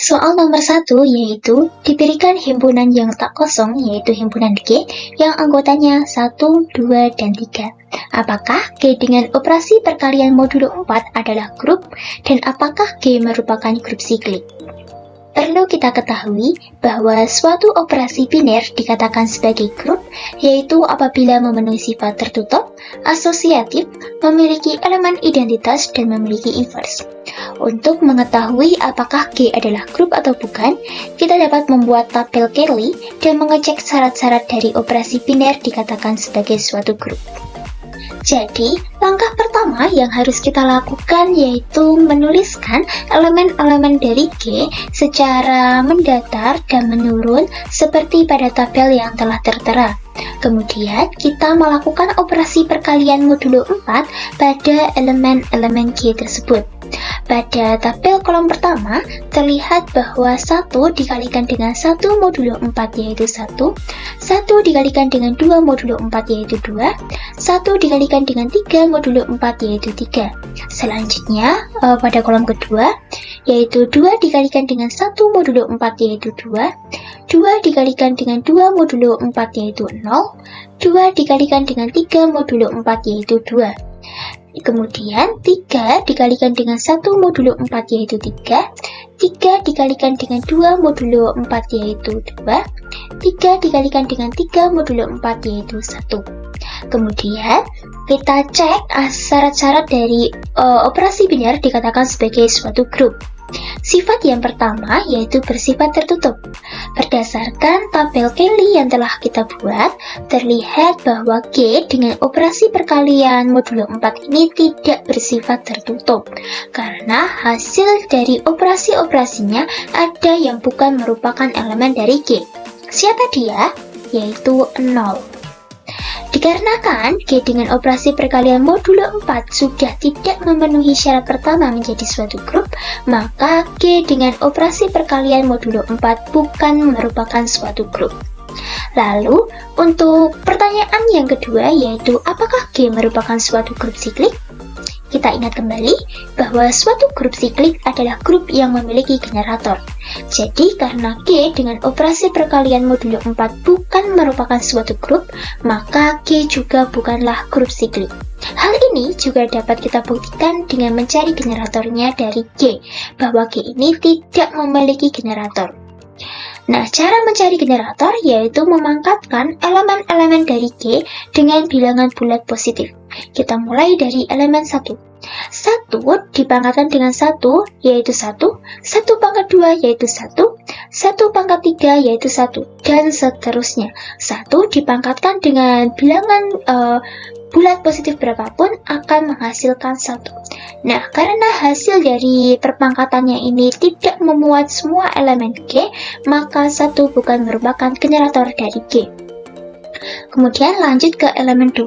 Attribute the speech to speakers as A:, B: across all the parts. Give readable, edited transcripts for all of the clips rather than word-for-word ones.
A: Soal nomor 1 yaitu diberikan himpunan yang tak kosong yaitu himpunan G yang anggotanya 1, 2, dan 3. Apakah G dengan operasi perkalian modulo 4 adalah grup dan apakah G merupakan grup siklik? Perlu kita ketahui bahwa suatu operasi biner dikatakan sebagai grup yaitu apabila memenuhi sifat tertutup, asosiatif, memiliki elemen identitas, dan memiliki inverse. Untuk mengetahui apakah G adalah grup atau bukan, kita dapat membuat tabel Cayley dan mengecek syarat-syarat dari operasi biner dikatakan sebagai suatu grup. Jadi, langkah pertama yang harus kita lakukan yaitu menuliskan elemen-elemen dari G secara mendatar dan menurun seperti pada tabel yang telah tertera. Kemudian, kita melakukan operasi perkalian modulo 4 pada elemen-elemen G tersebut. Pada tabel kolom pertama, terlihat bahwa 1 dikalikan dengan 1 modulo 4 yaitu 1, 1 dikalikan dengan 2 modulo 4 yaitu 2, 1 dikalikan dengan 3 modulo 4 yaitu 3. Selanjutnya, pada kolom kedua, yaitu 2 dikalikan dengan 1 modulo 4 yaitu 2, 2 dikalikan dengan 2 modulo 4 yaitu 0, 2 dikalikan dengan 3 modulo 4 yaitu 2. Kemudian 3 dikalikan dengan 1 modulo 4 yaitu 3, 3 dikalikan dengan 2 modulo 4 yaitu 2, 3 dikalikan dengan 3 modulo 4 yaitu 1. Kemudian kita cek syarat-syarat dari operasi biner dikatakan sebagai suatu grup. Sifat yang pertama yaitu bersifat tertutup. Berdasarkan tabel Cayley yang telah kita buat, terlihat bahwa G dengan operasi perkalian modulo 4 ini tidak bersifat tertutup karena hasil dari operasi-operasinya ada yang bukan merupakan elemen dari G. Siapa dia? Yaitu 0. Dikarenakan G dengan operasi perkalian modulo 4 sudah tidak memenuhi syarat pertama menjadi suatu grup, maka G dengan operasi perkalian modulo 4 bukan merupakan suatu grup. Lalu, untuk pertanyaan yang kedua yaitu apakah G merupakan suatu grup siklik? Kita ingat kembali bahwa suatu grup siklik adalah grup yang memiliki generator. Jadi, karena G dengan operasi perkalian modulo 4 bukan merupakan suatu grup, maka G juga bukanlah grup siklik. Hal ini juga dapat kita buktikan dengan mencari generatornya dari G, bahwa G ini tidak memiliki generator. Nah, cara mencari generator yaitu memangkatkan elemen-elemen dari G dengan bilangan bulat positif. Kita mulai dari elemen 1. 1 dipangkatkan dengan 1 yaitu 1, 1 pangkat 2 yaitu 1, 1 pangkat 3 yaitu 1, dan seterusnya. 1 dipangkatkan dengan bilangan bulat positif berapapun akan menghasilkan 1. Nah, karena hasil dari perpangkatannya ini tidak memuat semua elemen G, maka 1 bukan merupakan generator dari G. Kemudian lanjut ke elemen 2.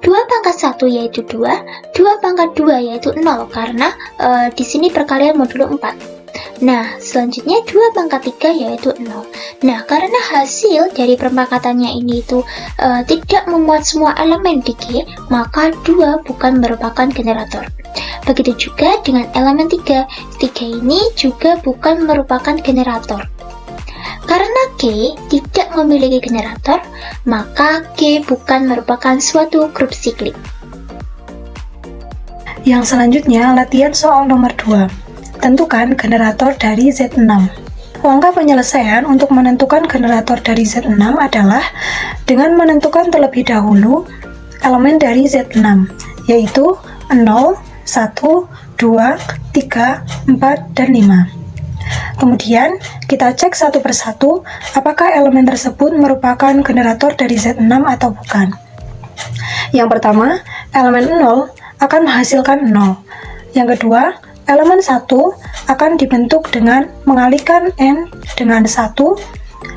A: 2 pangkat 1 yaitu 2, 2 pangkat 2 yaitu 0 karena di sini perkalian modulo 4. Nah, selanjutnya 2 pangkat 3 yaitu 0. Nah, karena hasil dari perpangkatannya ini itu tidak memuat semua elemen di G, maka 2 bukan merupakan generator. Begitu juga dengan elemen 3. 3 ini juga bukan merupakan generator. Karena G tidak memiliki generator, maka G bukan merupakan suatu grup siklik.
B: Yang selanjutnya, latihan soal nomor 2. Tentukan generator dari Z6. Langkah penyelesaian untuk menentukan generator dari Z6 adalah dengan menentukan terlebih dahulu elemen dari Z6, yaitu 0, 1, 2, 3, 4, dan 5. Kemudian, kita cek satu persatu apakah elemen tersebut merupakan generator dari Z6 atau bukan. Yang pertama, elemen 0 akan menghasilkan 0. Yang kedua, elemen 1 akan dibentuk dengan mengalihkan N dengan 1,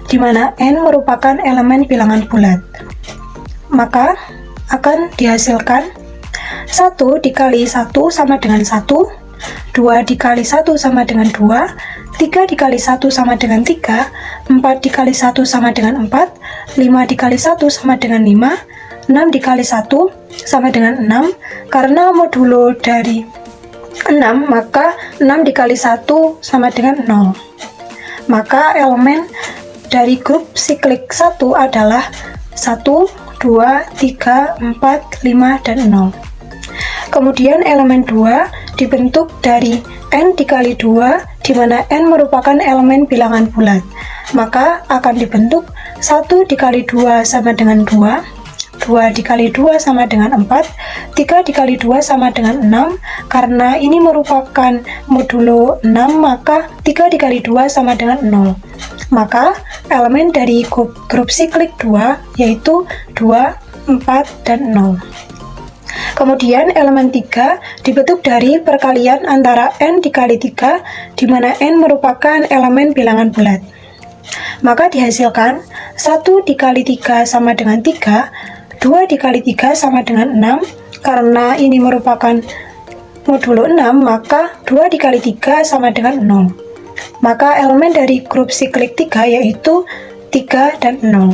B: di mana N merupakan elemen bilangan bulat. Maka akan dihasilkan 1 dikali 1 sama dengan 1, 2 dikali 1 sama dengan 2, 3 dikali 1 sama dengan 3, 4 dikali 1 sama dengan 4, 5 dikali 1 sama dengan 5, 6 dikali 1 sama dengan 6. Karena modulo dari 6, maka 6 dikali 1 sama dengan 0. Maka elemen dari grup siklik 1 adalah 1, 2, 3, 4, 5, dan 0. Kemudian elemen 2 dibentuk dari N dikali 2, di mana N merupakan elemen bilangan bulat. Maka akan dibentuk 1 dikali 2 sama dengan 2, 2 dikali 2 sama dengan 4, 3 dikali 2 sama dengan 6. Karena ini merupakan modulo 6, maka 3 dikali 2 sama dengan 0. Maka elemen dari grup siklik 2 yaitu 2, 4, dan 0. Kemudian elemen 3 dibentuk dari perkalian antara N dikali 3, di mana N merupakan elemen bilangan bulat. Maka dihasilkan 1 dikali 3 sama dengan 3, 2 dikali 3 sama dengan 6. Karena ini merupakan modulo 6, maka 2 dikali 3 sama dengan 0. Maka elemen dari grup siklik 3 yaitu 3 dan 0.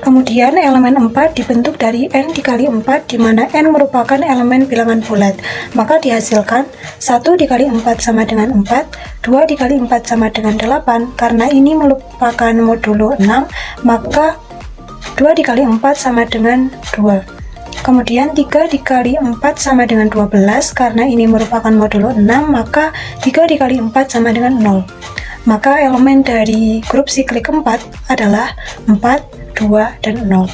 B: Kemudian elemen 4 dibentuk dari N dikali 4, di mana N merupakan elemen bilangan bulat. Maka dihasilkan 1 dikali 4 sama dengan 4, 2 dikali 4 sama dengan 8. Karena ini merupakan modulo 6, maka 2 dikali 4 sama dengan 2. Kemudian 3 dikali 4 sama dengan 12, karena ini merupakan modulo 6, maka 3 dikali 4 sama dengan 0. Maka elemen dari grup siklik 4 adalah 4, 2, dan 0.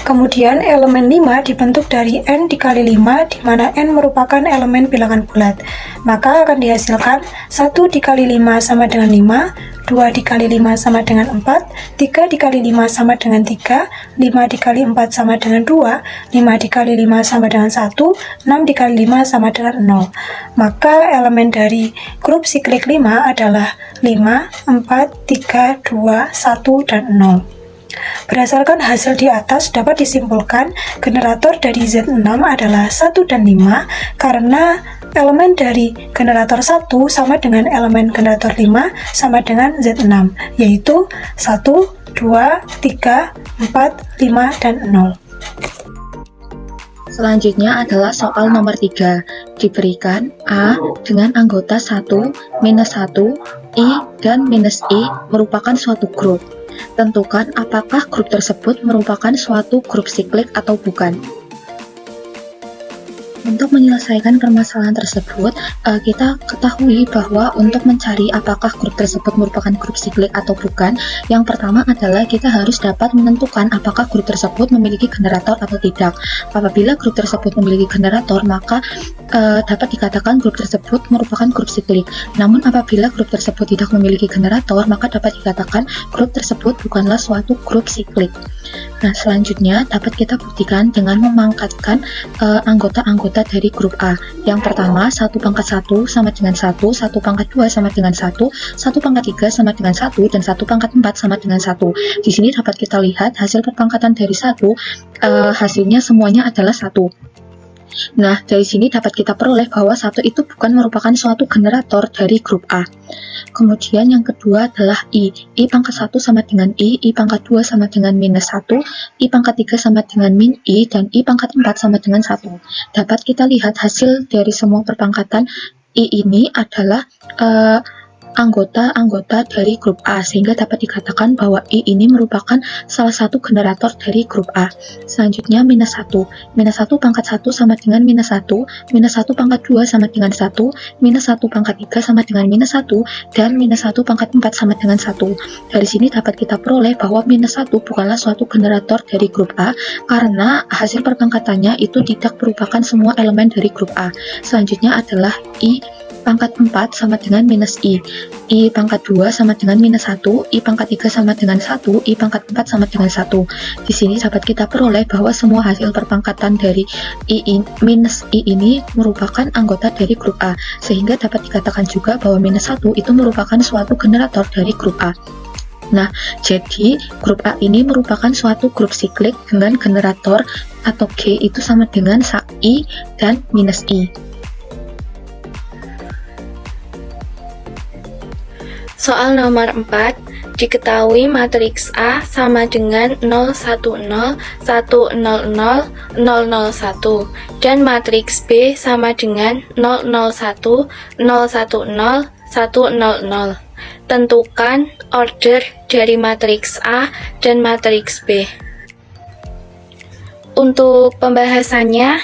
B: Kemudian elemen 5 dibentuk dari N dikali 5, di mana N merupakan elemen bilangan bulat. Maka akan dihasilkan 1 dikali 5 sama dengan 5, 2 dikali 5 sama dengan 4, 3 dikali 5 sama dengan 3, 5 dikali 4 sama dengan 2, 5 dikali 5 sama dengan 1, 6 dikali 5 sama dengan 0. Maka elemen dari grup siklik 5 adalah 5, 4, 3, 2, 1, dan 0. Berdasarkan hasil di atas dapat disimpulkan generator dari Z6 adalah 1 dan 5 karena elemen dari generator 1 sama dengan elemen generator 5 sama dengan Z6, yaitu 1, 2, 3, 4, 5, dan 0.
C: Selanjutnya adalah soal nomor 3. Diberikan A dengan anggota 1, minus 1, I, dan minus I merupakan suatu grup. Tentukan apakah grup tersebut merupakan suatu grup siklik atau bukan. Untuk menyelesaikan permasalahan tersebut, kita ketahui bahwa untuk mencari apakah grup tersebut merupakan grup siklik atau bukan, yang pertama adalah kita harus dapat menentukan apakah grup tersebut memiliki generator atau tidak. Apabila grup tersebut memiliki generator, maka dapat dikatakan grup tersebut merupakan grup siklik. Namun apabila grup tersebut tidak memiliki generator, maka dapat dikatakan grup tersebut bukanlah suatu grup siklik. Nah, selanjutnya dapat kita buktikan dengan memangkatkan anggota-anggota dari grup A. Yang pertama, 1 pangkat 1 sama dengan 1, 1 pangkat 2 sama dengan 1, 1 pangkat 3 sama dengan 1, dan 1 pangkat 4 sama dengan 1. Di sini dapat kita lihat hasil perpangkatan dari 1, hasilnya semuanya adalah 1. Nah, dari sini dapat kita peroleh bahwa 1 itu bukan merupakan suatu generator dari grup A. Kemudian yang kedua adalah I. I pangkat 1 sama dengan I pangkat 2 sama dengan minus 1, I pangkat 3 sama dengan min I, dan I pangkat 4 sama dengan 1. Dapat kita lihat hasil dari semua perpangkatan I ini adalah anggota-anggota dari grup A, sehingga dapat dikatakan bahwa I ini merupakan salah satu generator dari grup A. Selanjutnya minus 1. Minus 1 pangkat 1 sama dengan minus 1, minus 1 pangkat 2 sama dengan 1, minus 1 pangkat 3 sama dengan minus 1, dan minus 1 pangkat 4 sama dengan 1. Dari sini dapat kita peroleh bahwa minus 1 bukanlah suatu generator dari grup A, karena hasil perpangkatannya itu tidak merupakan semua elemen dari grup A. Selanjutnya adalah I pangkat 4 sama dengan minus I pangkat 2 sama dengan minus 1, I pangkat 3 sama dengan 1, I pangkat 4 sama dengan 1. Di sini dapat kita peroleh bahwa semua hasil perpangkatan dari minus I ini merupakan anggota dari grup A, sehingga dapat dikatakan juga bahwa minus 1 itu merupakan suatu generator dari grup A. Nah, jadi grup A ini merupakan suatu grup siklik dengan generator atau G itu sama dengan I dan minus I.
D: Soal nomor 4, diketahui matriks A sama dengan 0, 1, 0, 1, 0, 0, 0, 0, 1, dan matriks B sama dengan 0, 0, 1, 0, 1, 0, 1, 0, 0. Tentukan order dari matriks A dan matriks B. Untuk pembahasannya,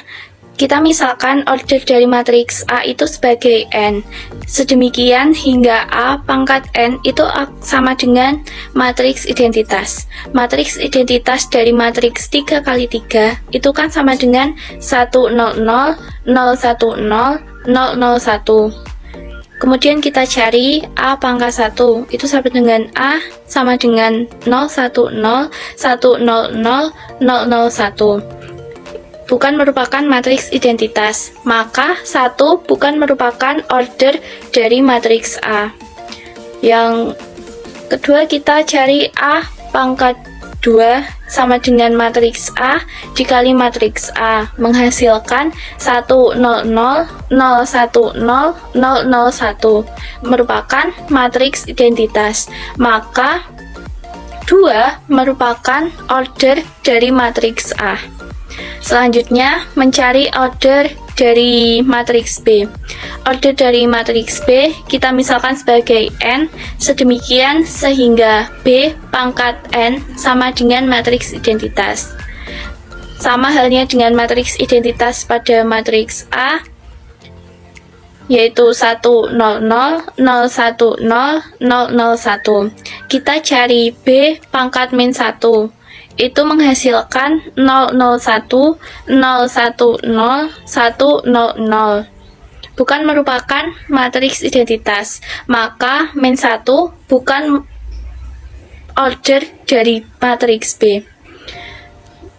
D: kita misalkan order dari matriks A itu sebagai N. Sedemikian hingga A pangkat N itu sama dengan matriks identitas. Matriks identitas dari matriks 3 kali 3 itu kan sama dengan 1, 0, 0, 0, 1, 0, 0, 0, 1. Kemudian kita cari A pangkat 1, itu sama dengan A sama dengan 0, 1, 0, 1, 0, 0, 0, 0, 1. Bukan merupakan matriks identitas, maka 1 bukan merupakan order dari matriks A. Yang kedua, kita cari A pangkat 2 sama dengan matriks A dikali matriks A, menghasilkan 1, 0, 0, 0, 1, 0, 0, 1, merupakan matriks identitas, maka 2 merupakan order dari matriks A. Selanjutnya, mencari order dari matriks B. Order dari matriks B kita misalkan sebagai N, sedemikian sehingga B pangkat N sama dengan matriks identitas. Sama halnya dengan matriks identitas pada matriks A, yaitu 1, 0, 0, 0, 1, 0, 0, 0, 1. Kita cari B pangkat min 1. Itu menghasilkan 001, 010, 100. Bukan merupakan matriks identitas, maka min 1 bukan order dari matriks B.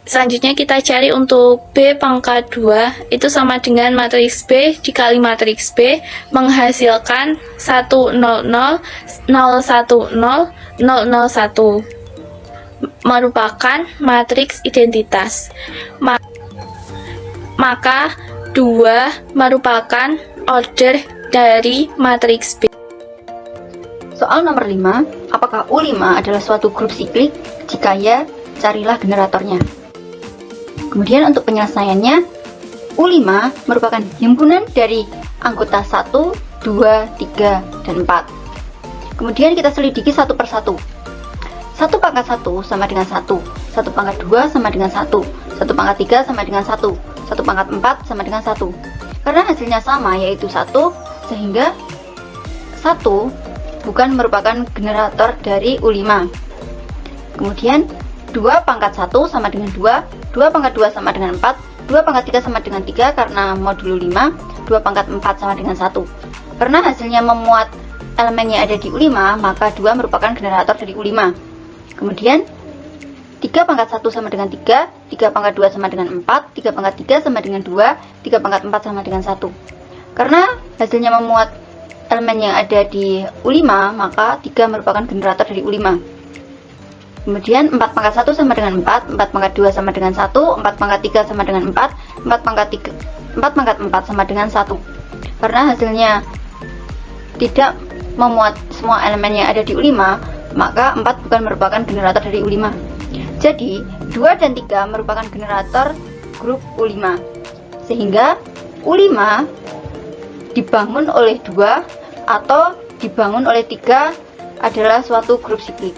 D: Selanjutnya kita cari untuk B pangkat 2, itu sama dengan matriks B dikali matriks B, menghasilkan 1, 0, 0, 0, 1, 0, 0, 1. Merupakan matriks identitas, maka 2 merupakan order dari matriks B.
E: Soal nomor 5, apakah U5 adalah suatu grup siklik? Jika ya, carilah generatornya. Kemudian untuk penyelesaiannya, U5 merupakan himpunan dari anggota 1, 2, 3, dan 4. Kemudian kita selidiki satu persatu. 1 pangkat 1 sama dengan 1, 1 pangkat 2 sama dengan 1, 1 pangkat 3 sama dengan 1, 1 pangkat 4 sama dengan 1. Karena hasilnya sama yaitu 1, sehingga 1 bukan merupakan generator dari U5. Kemudian 2 pangkat 1 sama dengan 2, 2 pangkat 2 sama dengan 4, 2 pangkat 3 sama dengan 3 karena modulo 5, 2 pangkat 4 sama dengan 1. Karena hasilnya memuat elemennya ada di U5, maka 2 merupakan generator dari U5. Kemudian 3 pangkat 1 sama dengan 3, 3 pangkat 2 sama dengan 4, 3 pangkat 3 sama dengan 2, 3 pangkat 4 sama dengan 1. Karena hasilnya memuat elemen yang ada di U5, maka 3 merupakan generator dari U5. Kemudian 4 pangkat 1 sama dengan 4, 4 pangkat 2 sama dengan 1, 4 pangkat 3 sama dengan 4, 4 pangkat 4 sama dengan 1. Karena hasilnya tidak memuat semua elemen yang ada di U5, maka 4 bukan merupakan generator dari U5. Jadi 2 dan 3 merupakan generator grup U5, sehingga U5 dibangun oleh 2 atau dibangun oleh 3 adalah suatu grup siklik.